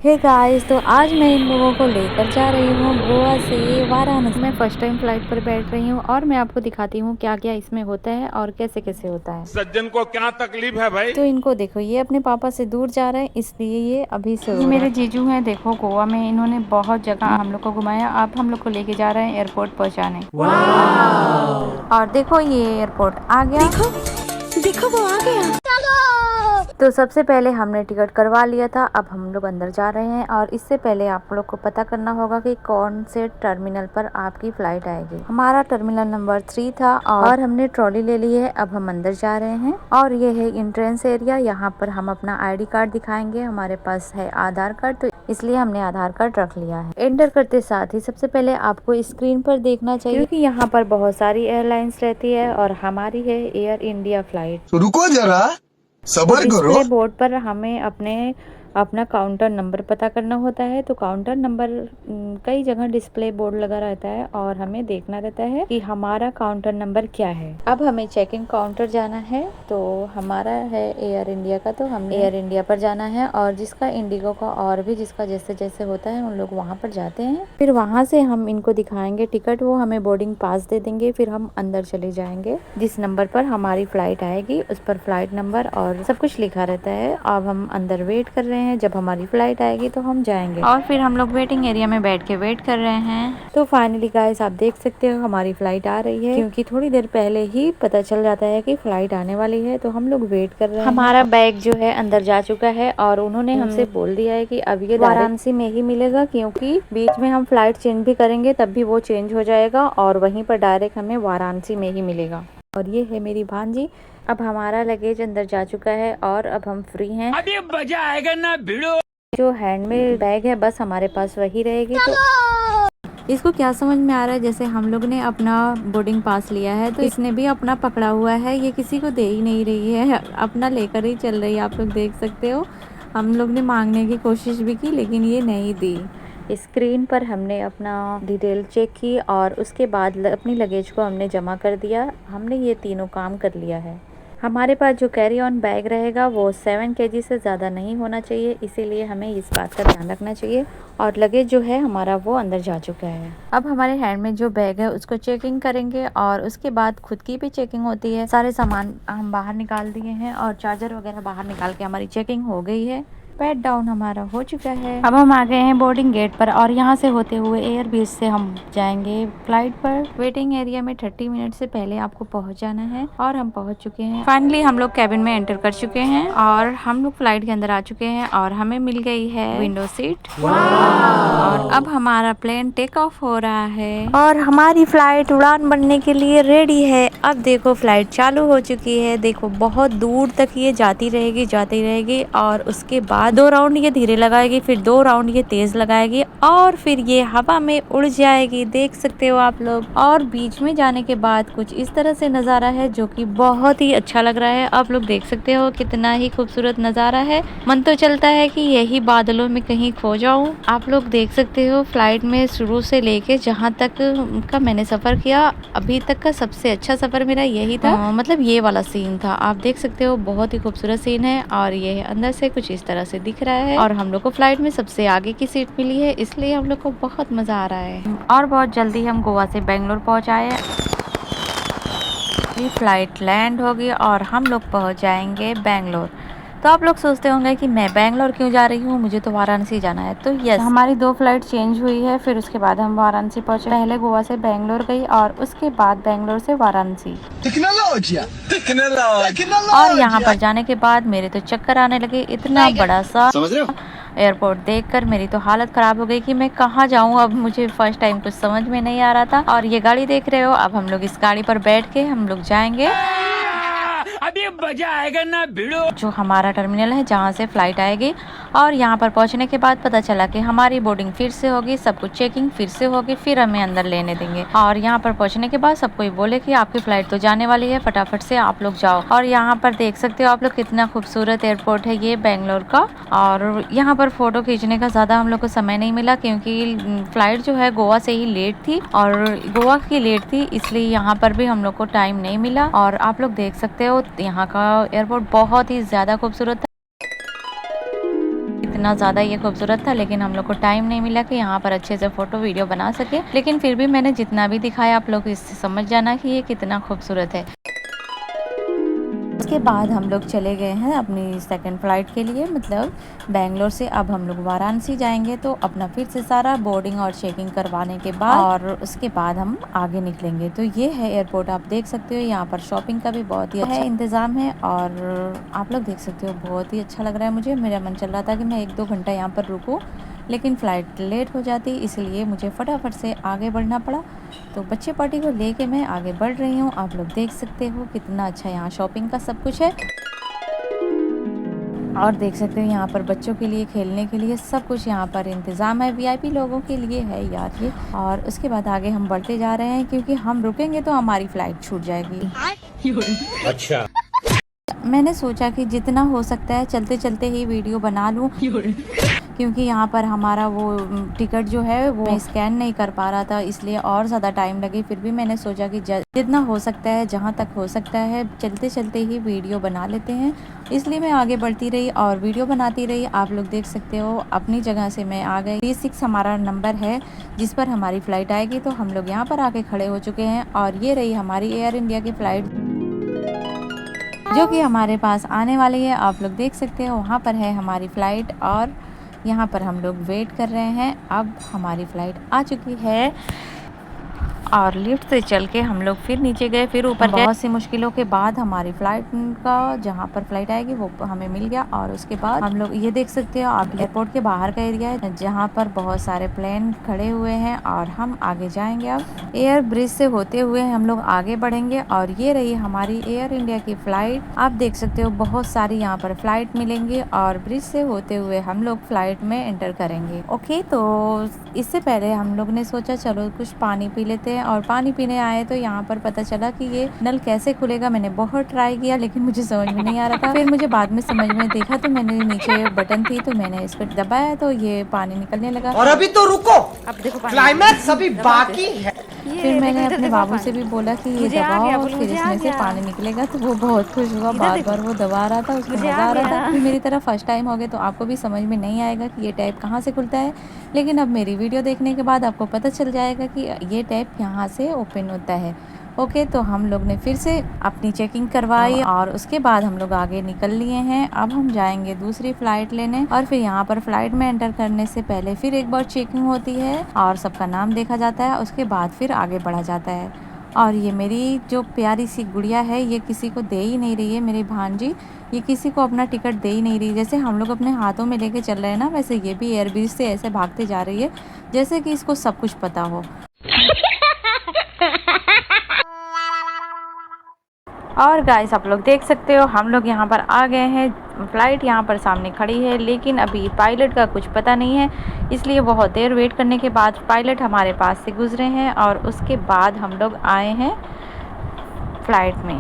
Hey guys, तो आज मैं इन लोगों को लेकर जा रही हूँ गोवा से वाराणसी। मैं फर्स्ट टाइम फ्लाइट पर बैठ रही हूँ और मैं आपको दिखाती हूँ क्या क्या इसमें होता है और कैसे कैसे होता है। सज्जन को क्या तकलीफ है भाई। तो इनको देखो, ये अपने पापा से दूर जा रहे हैं, इसलिए ये अभी से ये मेरे जीजू हैं। देखो, गोवा में इन्होंने बहुत जगह हम लोग को घुमाया। आप हम लोग को लेके जा रहे हैं एयरपोर्ट पहुँचाने। और देखो, ये एयरपोर्ट आ गया। देखो देखो, वो आ गया। तो सबसे पहले हमने टिकट करवा लिया था। अब हम लोग अंदर जा रहे हैं और इससे पहले आप लोग को पता करना होगा कि कौन से टर्मिनल पर आपकी फ्लाइट आएगी। हमारा टर्मिनल नंबर 3 था और हमने ट्रॉली ले ली है। अब हम अंदर जा रहे हैं और ये है एंट्रेंस एरिया। यहाँ पर हम अपना ID कार्ड दिखाएंगे। हमारे पास है आधार कार्ड, तो इसलिए हमने आधार कार्ड रख लिया है। एंटर करते साथ ही सबसे पहले आपको स्क्रीन पर देखना चाहिए, क्योंकि यहाँ पर बहुत सारी एयरलाइंस रहती है और हमारी है एयर इंडिया फ्लाइट। तो रुको जरा, सबर करो। डिस्प्ले बोर्ड पर हमें अपना काउंटर नंबर पता करना होता है। तो काउंटर नंबर कई जगह डिस्प्ले बोर्ड लगा रहता है और हमें देखना रहता है कि हमारा काउंटर नंबर क्या है। अब हमें चेकिंग काउंटर जाना है। तो हमारा है एयर इंडिया का, तो हम एयर इंडिया पर जाना है। और जिसका इंडिगो का और भी जिसका जैसे जैसे होता है उन लोग वहाँ पर जाते हैं। फिर वहाँ से हम इनको दिखाएंगे टिकट, वो हमें बोर्डिंग पास दे देंगे। फिर हम अंदर चले जाएंगे। जिस नंबर पर हमारी फ्लाइट आएगी उस पर फ्लाइट नंबर और सब कुछ लिखा रहता है। अब हम अंदर वेट कर रहे हैं, जब हमारी फ्लाइट आएगी तो हम जाएंगे। और फिर हम लोग वेटिंग एरिया में बैठ के वेट कर रहे हैं। तो फाइनली गाइस, आप देख सकते हो हमारी फ्लाइट आ रही है, क्योंकि थोड़ी देर पहले ही पता चल जाता है कि फ्लाइट आने वाली है। तो हम लोग वेट कर रहे हैं। हमारा बैग जो है अंदर जा चुका है और उन्होंने हमसे बोल दिया है कि अब ये वाराणसी में ही मिलेगा, क्योंकि बीच में हम फ्लाइट चेंज भी करेंगे तब भी वो चेंज हो जाएगा और वहीं पर डायरेक्ट हमें वाराणसी में ही मिलेगा। और ये है मेरी भांजी। अब हमारा लगेज अंदर जा चुका है और अब हम फ्री हैं। अभी मजा आएगा ना भिड़ो। जो हैंडमेड बैग है बस हमारे पास वही रहेगी। तो इसको क्या समझ में आ रहा है, जैसे हम लोग ने अपना बोर्डिंग पास लिया है तो इसने भी अपना पकड़ा हुआ है। ये किसी को दे ही नहीं रही है, अपना लेकर ही चल रही है। आप लोग देख सकते हो, हम लोग ने मांगने की कोशिश भी की लेकिन ये नहीं दी। स्क्रीन पर हमने अपना डिटेल चेक की और उसके बाद अपनी लगेज को हमने जमा कर दिया। हमने ये तीनों काम कर लिया है। हमारे पास जो कैरी ऑन बैग रहेगा वो 7 kg से ज़्यादा नहीं होना चाहिए, इसीलिए हमें इस बात का ध्यान रखना चाहिए। और लगेज जो है हमारा वो अंदर जा चुका है। अब हमारे हैंड में जो बैग है उसको चेकिंग करेंगे और उसके बाद खुद की भी चेकिंग होती है। सारे सामान हम बाहर निकाल दिए हैं और चार्जर वगैरह बाहर निकाल के हमारी चेकिंग हो गई है। पैट डाउन हमारा हो चुका है। अब हम आ गए हैं बोर्डिंग गेट पर और यहाँ से होते हुए एयरबेस से हम जाएंगे फ्लाइट पर। वेटिंग एरिया में 30 मिनट से पहले आपको पहुँच जाना है और हम पहुँच चुके हैं। फाइनली हम लोग कैबिन में एंटर कर चुके हैं और हम लोग फ्लाइट के अंदर आ चुके हैं और हमें मिल गई है विंडो सीट। और अब हमारा प्लेन टेक ऑफ हो रहा है और हमारी फ्लाइट उड़ान बनने के लिए रेडी है। अब देखो, फ्लाइट चालू हो चुकी है। देखो, बहुत दूर तक ये जाती रहेगी और उसके बाद 2 राउंड ये धीरे लगाएगी, फिर 2 राउंड ये तेज लगाएगी और फिर ये हवा में उड़ जाएगी। देख सकते हो आप लोग। और बीच में जाने के बाद कुछ इस तरह से नज़ारा है जो कि बहुत ही अच्छा लग रहा है। आप लोग देख सकते हो कितना ही खूबसूरत नज़ारा है। मन तो चलता है कि यही बादलों में कहीं खो जाऊं। आप लोग देख सकते हो फ्लाइट में शुरू से लेके जहां तक का मैंने सफ़र किया, अभी तक का सबसे अच्छा सफ़र मेरा यही था। मतलब ये वाला सीन था। आप देख सकते हो बहुत ही खूबसूरत सीन है और ये अंदर से कुछ इस तरह से दिख रहा है। और हम लोग को फ्लाइट में सबसे आगे की सीट मिली है, इसलिए हम लोग को बहुत मज़ा आ रहा है। और बहुत जल्दी हम गोवा से बेंगलोर पहुँच आए। फ्लाइट लैंड होगी और हम लोग पहुँच जाएंगे बेंगलोर। तो आप लोग सोचते होंगे कि मैं बेंगलोर क्यों जा रही हूँ, मुझे तो वाराणसी जाना है। तो यस, हमारी 2 फ्लाइट चेंज हुई है। फिर उसके बाद हम वाराणसी पहुँचे। पहले गोवा से बेंगलोर गई और उसके बाद बेंगलोर से वाराणसी। और यहाँ पर जाने के बाद मेरे तो चक्कर आने लगे। इतना बड़ा सा एयरपोर्ट देखकर मेरी तो हालत खराब हो गई कि मैं कहाँ जाऊँ। अब मुझे फर्स्ट टाइम कुछ समझ में नहीं आ रहा था। और ये गाड़ी देख रहे हो, अब हम लोग इस गाड़ी पर बैठ के हम लोग जाएंगे। अभी मजा आएगा ना भिड़ो। जो हमारा टर्मिनल है जहाँ से फ्लाइट आएगी। और यहाँ पर पहुँचने के बाद पता चला कि हमारी बोर्डिंग फिर से होगी, सब कुछ चेकिंग फिर से होगी, फिर हमें अंदर लेने देंगे। और यहाँ पर पहुँचने के बाद सब कोई बोले कि आपकी फ्लाइट तो जाने वाली है, फटाफट से आप लोग जाओ। और यहाँ पर देख सकते हो आप लोग कितना खूबसूरत एयरपोर्ट है ये बेंगलोर का। और यहाँ पर फोटो खींचने का ज़्यादा हम लोग को समय नहीं मिला, क्योंकि फ्लाइट जो है गोवा से ही लेट थी और गोवा की लेट थी, इसलिए यहाँ पर भी हम लोग को टाइम नहीं मिला। और आप लोग देख सकते हो यहाँ का एयरपोर्ट बहुत ही ज़्यादा खूबसूरत है। इतना ज़्यादा ये खूबसूरत था, लेकिन हम लोग को टाइम नहीं मिला कि यहाँ पर अच्छे से फ़ोटो वीडियो बना सके। लेकिन फिर भी मैंने जितना भी दिखाया आप लोग इससे समझ जाना कि ये कितना खूबसूरत है। उसके बाद हम लोग चले गए हैं अपनी सेकंड फ्लाइट के लिए, मतलब बेंगलोर से अब हम लोग वाराणसी जाएंगे। तो अपना फिर से सारा बोर्डिंग और चेकिंग करवाने के बाद और उसके बाद हम आगे निकलेंगे। तो ये है एयरपोर्ट, आप देख सकते हो। यहाँ पर शॉपिंग का भी बहुत ही अच्छा इंतज़ाम है और आप लोग देख सकते हो बहुत ही अच्छा लग रहा है मुझे। मेरा मन चल रहा था कि मैं 1-2 घंटा यहाँ पर रुकूँ, लेकिन फ़्लाइट लेट हो जाती, इसलिए मुझे फटाफट से आगे बढ़ना पड़ा। तो बच्चे पार्टी को लेके मैं आगे बढ़ रही हूँ। आप लोग देख सकते हो कितना अच्छा यहाँ शॉपिंग का सब कुछ है और देख सकते हो यहाँ पर बच्चों के लिए खेलने के लिए सब कुछ यहाँ पर इंतज़ाम है। वीआईपी लोगों के लिए है यार ये। और उसके बाद आगे हम बढ़ते जा रहे हैं, क्योंकि हम रुकेंगे तो हमारी फ़्लाइट छूट जाएगी। अच्छा। मैंने सोचा कि जितना हो सकता है चलते चलते ही वीडियो बना लूँ, क्योंकि यहाँ पर हमारा वो टिकट जो है वो स्कैन नहीं कर पा रहा था, इसलिए और ज़्यादा टाइम लगे। फिर भी मैंने सोचा कि जितना हो सकता है, जहाँ तक हो सकता है, चलते चलते ही वीडियो बना लेते हैं। इसलिए मैं आगे बढ़ती रही और वीडियो बनाती रही। आप लोग देख सकते हो अपनी जगह से मैं आ गई। 36 हमारा नंबर है जिस पर हमारी फ़्लाइट आएगी। तो हम लोग यहाँ पर आके खड़े हो चुके हैं और ये रही हमारी एयर इंडिया की फ़्लाइट जो कि हमारे पास आने वाली है। आप लोग देख सकते हो वहाँ पर है हमारी फ़्लाइट और यहाँ पर हम लोग वेट कर रहे हैं। अब हमारी फ़्लाइट आ चुकी है और लिफ्ट से चल के हम लोग फिर नीचे गए, फिर ऊपर गए। बहुत सी मुश्किलों के बाद हमारी फ़्लाइट का जहाँ पर फ़्लाइट आएगी वो हमें मिल गया। और उसके बाद हम लोग ये देख सकते हो आप एयरपोर्ट के बाहर का एरिया है जहाँ पर बहुत सारे प्लेन खड़े हुए हैं और हम आगे जाएंगे। अब एयर ब्रिज से होते हुए हम लोग आगे बढ़ेंगे और ये रही हमारी एयर इंडिया की फ़्लाइट। आप देख सकते हो बहुत सारी यहाँ पर फ़्लाइट मिलेंगी और ब्रिज से होते हुए हम लोग फ़्लाइट में एंटर करेंगे। ओके, तो इससे पहले हम लोग ने सोचा चलो कुछ पानी पी लेते हैं और पानी पीने आए तो यहाँ पर पता चला कि ये नल कैसे खुलेगा। मैंने बहुत ट्राई किया लेकिन मुझे समझ में नहीं आ रहा था। फिर मुझे बाद में समझ में देखा तो मैंने नीचे बटन थी तो मैंने इसको दबाया तो ये पानी निकलने लगा। और अभी तो रुको, अब देखो क्लाइमैक्स अभी बाकी है। फिर मैंने अपने बाबू से भी बोला कि ये दबाओ फिर इसमें से पानी निकलेगा, तो वो बहुत खुश हुआ। बार बार वो दबा रहा था, उसको मज़ा आ रहा था। फिर मेरी तरह फर्स्ट टाइम हो गए तो आपको भी समझ में नहीं आएगा कि ये टैप कहाँ से खुलता है, लेकिन अब मेरी वीडियो देखने के बाद आपको पता चल जाएगा कि ये टैप यहाँ से ओपन होता है। ओके, तो हम लोग ने फिर से अपनी चेकिंग करवाई और उसके बाद हम लोग आगे निकल लिए हैं। अब हम जाएंगे दूसरी फ़्लाइट लेने और फिर यहाँ पर फ़्लाइट में एंटर करने से पहले फिर एक बार चेकिंग होती है और सबका नाम देखा जाता है। उसके बाद फिर आगे बढ़ा जाता है। और ये मेरी जो प्यारी सी गुड़िया है ये किसी को दे ही नहीं रही है, मेरी भांजी ये किसी को अपना टिकट दे ही नहीं रही। जैसे हम लोग अपने हाथों में लेके चल रहे हैं ना, वैसे ये भी एयरब्रिज से ऐसे भागते जा रही है जैसे कि इसको सब कुछ पता हो। और गाइस आप लोग देख सकते हो हम लोग यहाँ पर आ गए हैं। फ़्लाइट यहाँ पर सामने खड़ी है लेकिन अभी पायलट का कुछ पता नहीं है, इसलिए बहुत देर वेट करने के बाद पायलट हमारे पास से गुजरे हैं और उसके बाद हम लोग आए हैं फ़्लाइट में।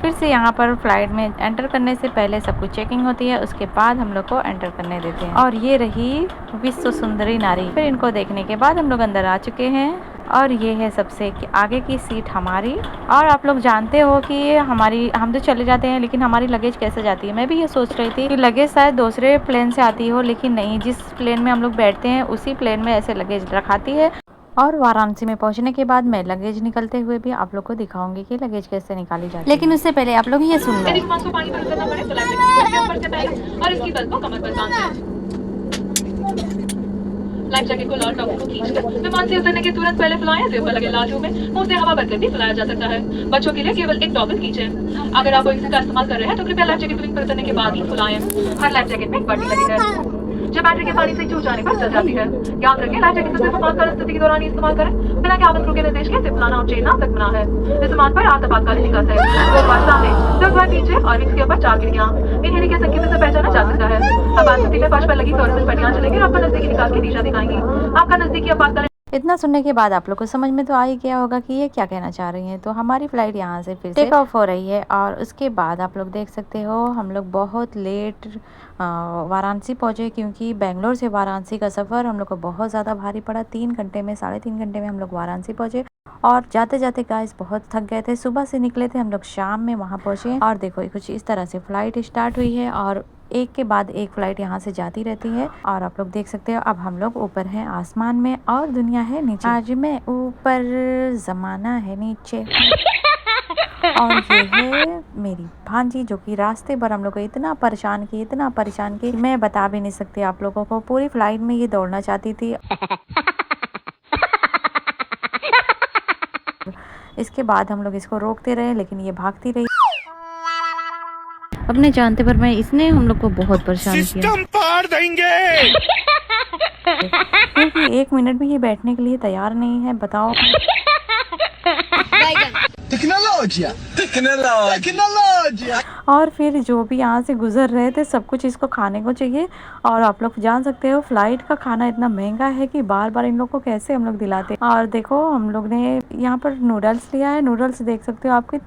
फिर से यहाँ पर फ़्लाइट में एंटर करने से पहले सब कुछ चेकिंग होती है, उसके बाद हम लोग को एंटर करने देते हैं। और ये रही विश्व सुंदरी नारी। फिर इनको देखने के बाद हम लोग अंदर आ चुके हैं और ये है सबसे आगे की सीट हमारी। और आप लोग जानते हो कि हम तो चले जाते हैं लेकिन हमारी लगेज कैसे जाती है। मैं भी ये सोच रही थी कि लगेज शायद दूसरे प्लेन से आती हो, लेकिन नहीं, जिस प्लेन में हम लोग बैठते हैं उसी प्लेन में ऐसे लगेज रखाती है। और वाराणसी में पहुंचने के बाद मैं लगेज निकलते हुए भी आप लोग को दिखाऊंगी कि लगेज कैसे निकाली जाती है। लेकिन उससे पहले आप लोग ये सुन लो। लाइफ जैकेट को लॉक टॉप को खींचकर विमान से उतरने के तुरंत पहले फुलाएं। जेब पर लगे लाजू में मुंह से हवा भरकर भी फुलाया जा सकता है। बच्चों के लिए केवल एक टॉवल खींचें। अगर आप इसी का इस्तेमाल कर रहे हैं तो कृपया लाइफ जैकेट पर उतरने के बाद ही फुलाएं। हर लाइफ जैकेट में एक बत्ती लगी है जो बैटरी के पानी से छू जाने पर जल जाती है। याद रखें लाइफ जैकेट सिर्फ आपातकालीन स्थिति के दौरान ही इस्तेमाल करें। बिना कैबिन क्रू के निर्देश के फुलाना और चेना तक मना है। इस विमान पर आपातकालीन निकास है। दो पीछे और विंग्स के ऊपर 4 खिड़कियां इन हेली के संकेत से पहचाना जा सकता है। आपात स्थिति में फर्श पर लगी फ्लोरेसेंट पट्टियां चलेंगी और आपका नजदीकी निकास की दिशा दिखाएंगी। आपका नजदीकी आपातकालीन। इतना सुनने के बाद आप लोग को समझ में तो आ ही गया होगा कि ये क्या कहना चाह रही हैं। तो हमारी फ़्लाइट यहाँ से फिर से टेक ऑफ हो रही है और उसके बाद आप लोग देख सकते हो हम लोग बहुत लेट वाराणसी पहुँचे, क्योंकि बेंगलोर से वाराणसी का सफ़र हम लोग को बहुत ज़्यादा भारी पड़ा। 3 घंटे में 3.5 घंटे में हम लोग वाराणसी पहुँचे और जाते जाते गाइस बहुत थक गए थे। सुबह से निकले थे हम लोग, शाम में वहाँ पहुँचे और देखो कुछ इस तरह से फ़्लाइट स्टार्ट हुई है और एक के बाद एक फ्लाइट यहाँ से जाती रहती है। और आप लोग देख सकते हो अब हम लोग ऊपर हैं आसमान में और दुनिया है नीचे। आज मैं ऊपर, जमाना है नीचे। और ये है मेरी भांजी जो कि रास्ते पर हम लोग को इतना परेशान की मैं बता भी नहीं सकती आप लोगों को। पूरी फ्लाइट में ये दौड़ना चाहती थी। इसके बाद हम लोग इसको रोकते रहे लेकिन ये भागती रही। अपने जानते पर मैं इसने हम लोग को बहुत परेशान किया। सिस्टम फाड़ देंगे। क्योंकि 1 मिनट भी ये बैठने के लिए तैयार नहीं है। बताओ। टेक्नोलॉजिया। और फिर जो भी यहाँ से गुजर रहे थे सब कुछ इसको खाने को चाहिए। और आप लोग जान सकते हो फ्लाइट का खाना इतना महंगा है कि बार बार इन लोग को कैसे हम लोग दिलाते। और देखो हम लोग ने यहाँ पर नूडल्स लिया है। नूडल्स देख सकते हो आपके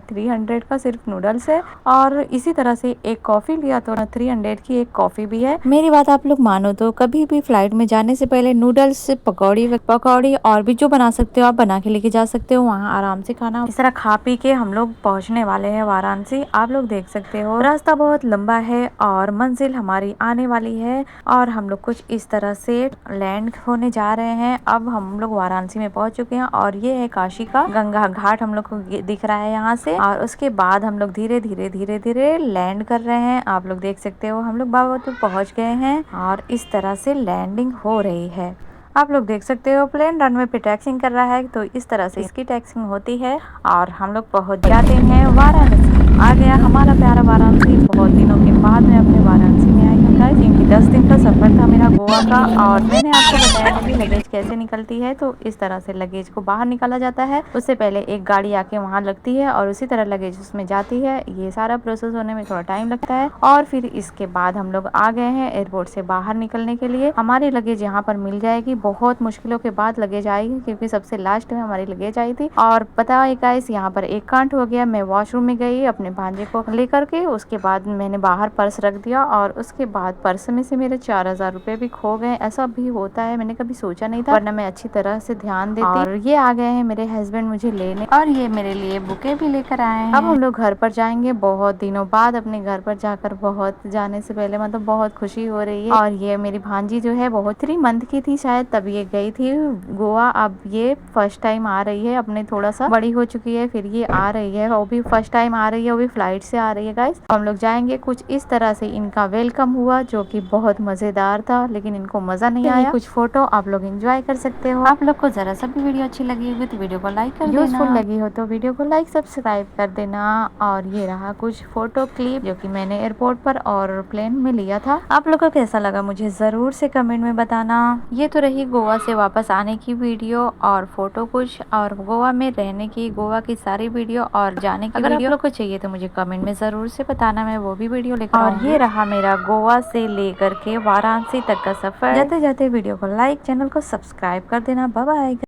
300 का सिर्फ नूडल्स है। और इसी तरह से एक कॉफी लिया तो 300 की एक कॉफी भी है। मेरी बात आप लोग मानो तो कभी भी फ्लाइट में जाने से पहले नूडल्स, पकौड़ी और भी जो बना सकते हो आप बना के लेके जा सकते हो। वहाँ आराम से खाना। इस तरह खा पी के हम लोग पहुँचने वाले हैं वाराणसी। आप लोग देख सकते हो रास्ता बहुत लंबा है और मंजिल हमारी आने वाली है। और हम लोग कुछ इस तरह से लैंड होने जा रहे हैं। अब हम लोग वाराणसी में पहुंच चुके हैं और ये है काशी का गंगा घाट हम लोग को दिख रहा है यहाँ से। और उसके बाद हम लोग धीरे धीरे लैंड कर रहे हैं। आप लोग देख सकते हो हम लोग बाबातुर पहुंच गए हैं और इस तरह से लैंडिंग हो रही है। आप लोग देख सकते हो प्लेन रनवे पे टैक्सिंग कर रहा है तो इस तरह से इसकी टैक्सिंग होती है और हम लोग पहुंच जाते हैं वाराणसी। आ गया हमारा प्यारा वाराणसी। बहुत दिनों के बाद मैं अपने वाराणसी में आई हूँ गाइस, क्योंकि 10 दिन का सफर था मेरा गोवा का। और मैंने आपको बताया है कि लगेज कैसे निकलती है। तो इस तरह से लगेज को बाहर निकाला जाता है। उससे पहले एक गाड़ी आके वहाँ लगती है और उसी तरह लगेज उसमें जाती है। ये सारा प्रोसेस होने में थोड़ा टाइम लगता है। और फिर इसके बाद हम लोग आ गए हैं एयरपोर्ट से बाहर निकलने के लिए। हमारी लगेज यहाँ पर मिल जाएगी। बहुत मुश्किलों के बाद लगेज आएगी क्योंकि सबसे लास्ट में हमारी लगेज आई थी। और पता है गाइस यहाँ पर एक कांड हो गया। मैं वॉशरूम में गई अपने भांजे को लेकर के। उसके बाद मैंने बाहर पर्स रख दिया और उसके बाद पर्स में से मेरे 4000 रुपए भी खो गए। ऐसा भी होता है, मैंने कभी सोचा नहीं था, वरना मैं अच्छी तरह से ध्यान देती। और ये आ गए हैं मेरे हस्बैंड मुझे लेने और ये मेरे लिए बुके भी लेकर आए हैं। अब हम लोग घर पर जाएंगे बहुत दिनों बाद। अपने घर पर जाकर बहुत जाने से पहले मतलब बहुत खुशी हो रही है। और ये मेरी भांजी जो है बहुत 3 मंथ की थी शायद तब ये गई थी गोवा। अब ये फर्स्ट टाइम आ रही है। अपने थोड़ा सा बड़ी हो चुकी है फिर ये आ रही है। वो भी फर्स्ट टाइम आ रही है, वो भी फ्लाइट से आ रही है गाइस। हम लोग जाएंगे। कुछ इस तरह से इनका वेलकम हुआ जो कि बहुत मजेदार था, लेकिन इनको मजा नहीं आया। कुछ फोटो आप लोग एंजॉय कर सकते हो। आप लोग को जरा सा भी वीडियो अच्छी लगी होगी तो वीडियो को लाइक कर देना। यूजफुल लगी हो तो वीडियो को लाइक सब्सक्राइब कर देना। और ये रहा कुछ फोटो क्लिप जो कि मैंने एयरपोर्ट पर और प्लेन में लिया था। आप लोग को कैसा लगा मुझे जरूर से कमेंट में बताना। ये तो रही गोवा से वापस आने की वीडियो और फोटो कुछ, और गोवा में रहने की, गोवा की सारी वीडियो और जाने की वीडियो। आप लोग को चाहिए तो मुझे कमेंट में जरूर से बताना, मैं वो भी वीडियो लेकर। और ये रहा मेरा गोवा से लेकर के वाराणसी तक का सफर। जाते जाते वीडियो को लाइक, चैनल को सब्सक्राइब कर देना। Bye bye.